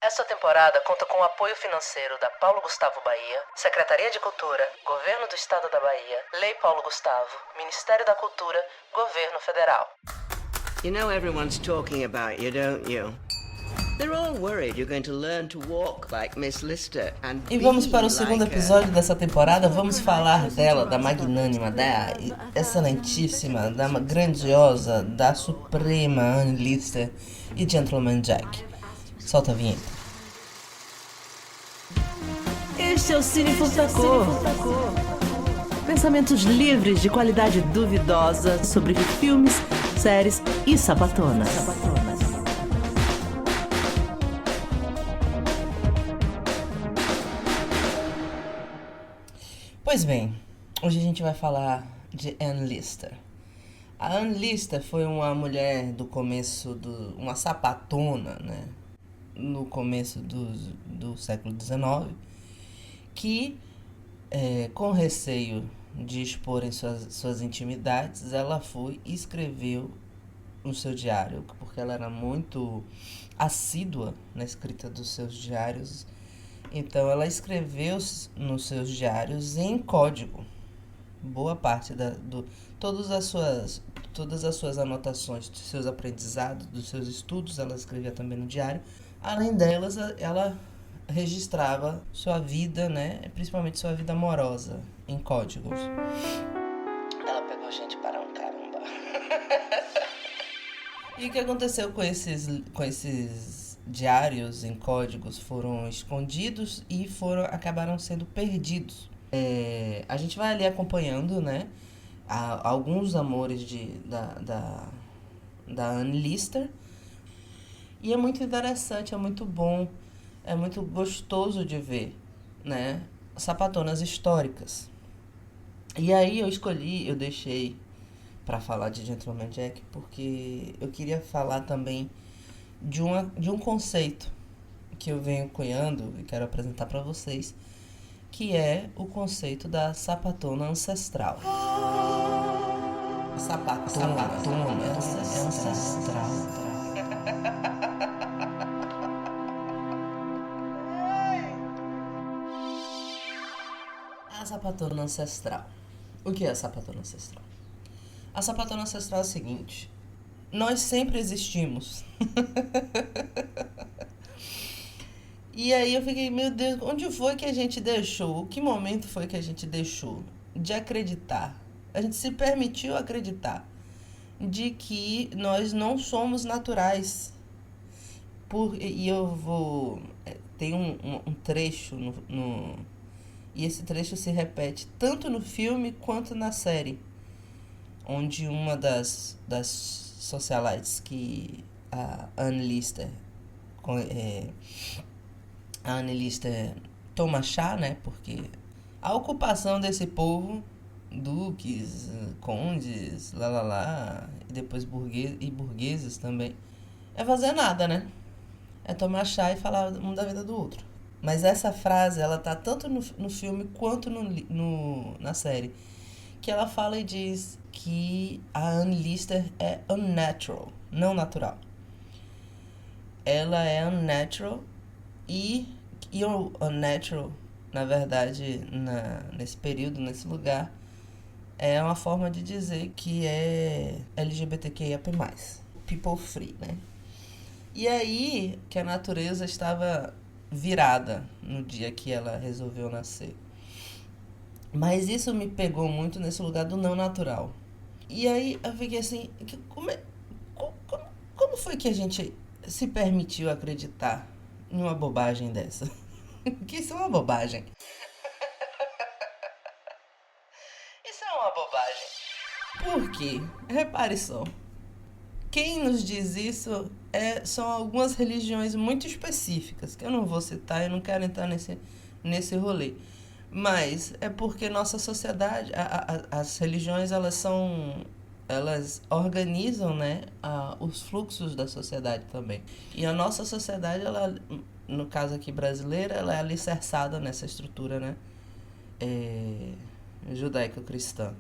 Esta temporada conta com o apoio financeiro da Paulo Gustavo Bahia, Secretaria de Cultura, Governo do Estado da Bahia, Lei Paulo Gustavo, Ministério da Cultura, Governo Federal. You know everyone's talking about you, don't you? They're all worried you're going to learn to walk like Miss Lister and E vamos para o segundo like episódio dessa temporada. Vamos falar dela, da magnânima, da excelentíssima, da grandiosa, da suprema Anne Lister e Gentleman Jack. Solta a vinheta. Este é o Cine Furtacor. Pensamentos livres de qualidade duvidosa sobre filmes, séries e sapatonas. Pois bem, hoje a gente vai falar de Anne Lister. A Anne Lister foi uma mulher do começo uma sapatona, né? No começo do século XIX, que com receio de expor em suas intimidades, ela foi e escreveu no seu diário, porque ela era muito assídua na escrita dos seus diários. Então ela escreveu nos seus diários em código. Boa parte todas as suas anotações dos seus aprendizados, dos seus estudos, ela escrevia também no diário. Além delas, ela registrava sua vida, né, principalmente sua vida amorosa, em códigos. Ela pegou gente para um caramba. E o que aconteceu com esses diários em códigos? Foram escondidos e acabaram sendo perdidos. A gente vai ali acompanhando, né, alguns amores da Anne Lister. E é muito interessante, é muito bom, é muito gostoso de ver, né, sapatonas históricas. E aí eu deixei para falar de Gentleman Jack, porque eu queria falar também de um conceito que eu venho cunhando e quero apresentar para vocês, que é o conceito da sapatona ancestral. Sapatona ancestral. A sapatona ancestral. O que é a sapatona ancestral? A sapatona ancestral é o seguinte: nós sempre existimos. E aí eu fiquei, meu Deus, onde foi que a gente deixou? Que momento foi que a gente deixou de acreditar? A gente se permitiu acreditar de que nós não somos naturais. E eu vou... Tem um trecho e esse trecho se repete tanto no filme quanto na série, onde uma das socialites que a Anne Lister toma chá, né? Porque a ocupação desse povo, duques, condes, e depois burgueses também, é fazer nada, né? É tomar chá e falar um da vida do outro. Mas essa frase, ela tá tanto no filme quanto na série, que ela fala e diz que a Anne Lister é unnatural, não natural. Ela é unnatural e o unnatural, na verdade, nesse período, nesse lugar, é uma forma de dizer que é LGBTQIAP+, people free, né? E aí que a natureza estava virada no dia que ela resolveu nascer. Mas isso me pegou muito nesse lugar do não natural. E aí eu fiquei assim, como foi que a gente se permitiu acreditar em uma bobagem dessa? Que isso é uma bobagem. Isso é uma bobagem. Por quê? Repare só. Quem nos diz isso são algumas religiões muito específicas, que eu não vou citar, eu não quero entrar nesse rolê. Mas é porque nossa sociedade, as religiões, elas organizam, né, os fluxos da sociedade também. E a nossa sociedade, ela, no caso aqui brasileira, ela é alicerçada nessa estrutura, né, judaico-cristã.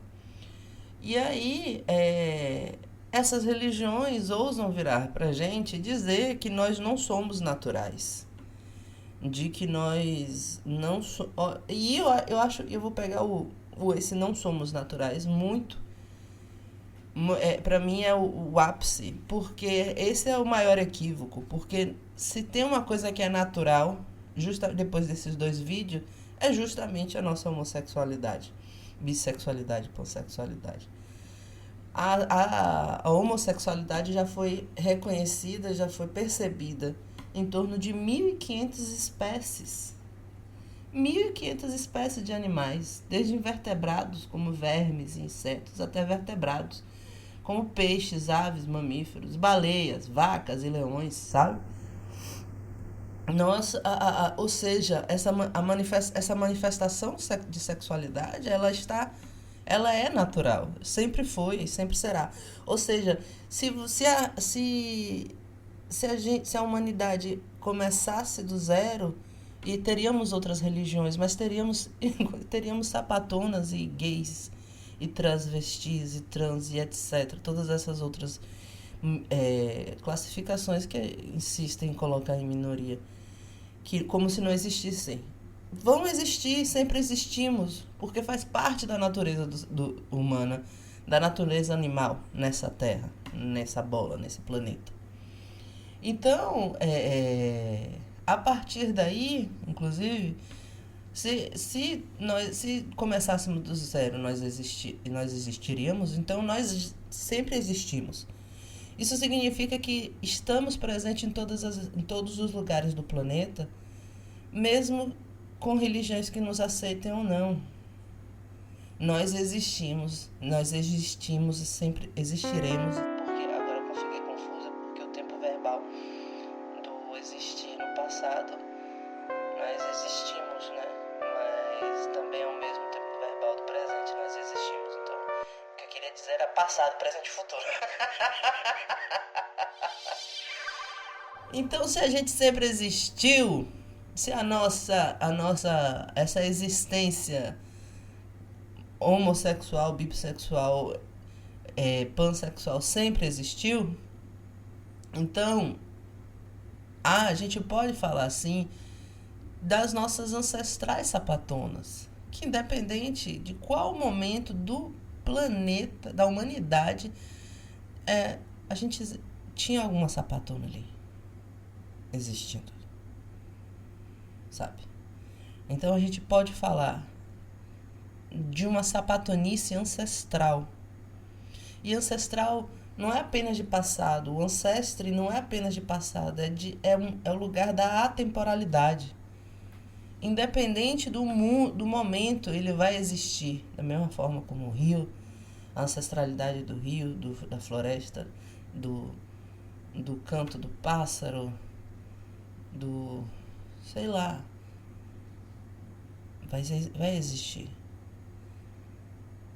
E aí, essas religiões ousam virar pra gente e dizer que nós não somos naturais. de que nós não somos... E eu acho, eu vou pegar esse não somos naturais muito... Pra mim é o ápice, porque esse é o maior equívoco, porque se tem uma coisa que é natural, depois desses 2 vídeos, é justamente a nossa homossexualidade, bissexualidade, pansexualidade. A homossexualidade já foi reconhecida, já foi percebida em torno de 1.500 espécies. 1.500 espécies de animais, desde invertebrados, como vermes e insetos, até vertebrados, como peixes, aves, mamíferos, baleias, vacas e leões, sabe? Nossa, ou seja, essa manifestação de sexualidade, ela é natural, sempre foi e sempre será. Ou seja, se a humanidade começasse do zero, e teríamos outras religiões, mas teríamos sapatonas e gays e transvestis e trans e etc. Todas essas outras classificações que insistem em colocar em minoria, como se não existissem. Vão existir, sempre existimos, porque faz parte da natureza humana, da natureza animal nessa terra, nessa bola, nesse planeta. Então, a partir daí, inclusive, se começássemos do zero, nós existiríamos, então nós sempre existimos. Isso significa que estamos presentes em todos os lugares do planeta, mesmo com religiões que nos aceitem ou não. Nós existimos e sempre existiremos. Porque agora eu fiquei confusa, porque o tempo verbal do existir no passado, nós existimos, né? Mas também ao mesmo tempo verbal do presente, nós existimos. Então, o que eu queria dizer era passado, presente e futuro. Então, se a gente sempre existiu, se essa existência homossexual, bissexual, pansexual sempre existiu, então a gente pode falar assim das nossas ancestrais sapatonas, que independente de qual momento do planeta, da humanidade, a gente tinha alguma sapatona ali existindo, sabe? Então a gente pode falar de uma sapatonice ancestral. E ancestral não é apenas de passado. O ancestre não é apenas de passado, é o lugar da atemporalidade. Independente do momento, ele vai existir. Da mesma forma como o rio, a ancestralidade do rio, da floresta, do canto do pássaro, sei lá, vai existir.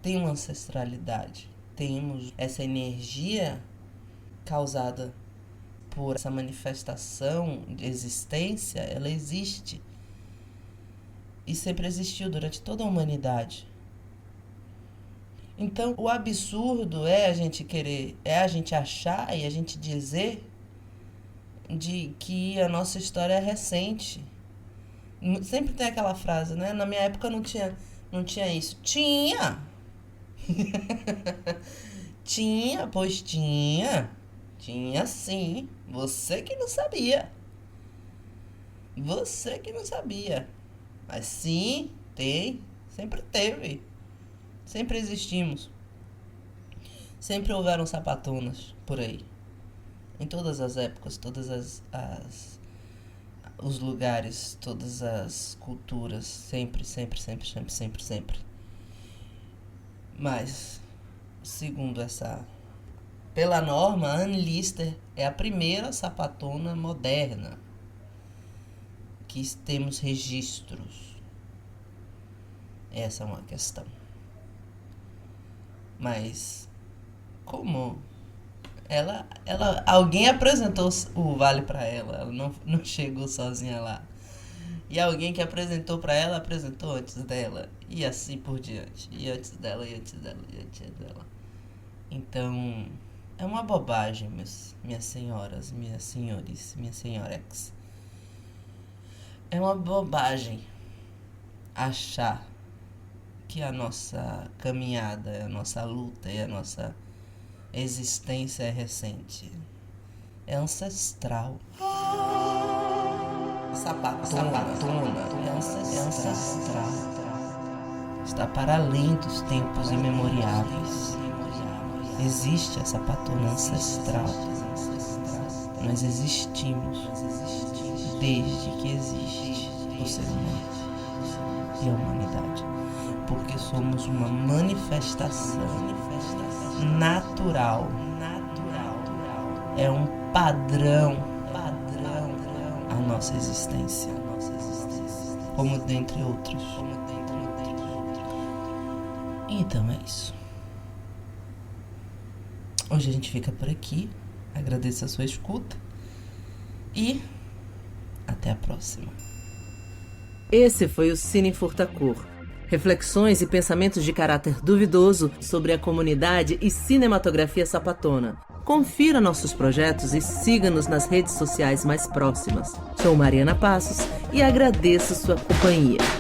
Tem uma ancestralidade. Temos essa energia causada por essa manifestação de existência, ela existe. E sempre existiu durante toda a humanidade. Então, o absurdo é a gente achar e a gente dizer de que a nossa história é recente. Sempre tem aquela frase, né? Na minha época não tinha isso. Tinha! Tinha. Tinha sim. Você que não sabia. Mas sim, tem. Sempre teve. Sempre existimos. Sempre houveram sapatonas por aí. Em todas as épocas, os lugares, todas as culturas. Sempre. Mas, segundo pela norma, a Anne Lister é a primeira sapatona moderna que temos registros. Essa é uma questão. Mas, como alguém apresentou o vale para ela não chegou sozinha lá. E alguém que apresentou para ela, apresentou antes dela. E assim por diante. E antes dela. Então, é uma bobagem, minhas senhoras, minhas senhores, minhas senhorex. É uma bobagem achar que a nossa caminhada, a nossa luta e a nossa existência é recente. É ancestral. Sapatona é ancestral. Está para além dos tempos imemoriáveis. Existe a sapatona ancestral. Nós existimos desde que existe o ser humano e a humanidade, porque somos uma manifestação natural. É um padrão a nossa existência, como dentre outros. Então é isso. Hoje a gente fica por aqui. Agradeço a sua escuta e até a próxima. Esse foi o Cine Furtacor. Reflexões e pensamentos de caráter duvidoso sobre a comunidade e cinematografia sapatona. Confira nossos projetos e siga-nos nas redes sociais mais próximas. Sou Mariana Passos e agradeço sua companhia.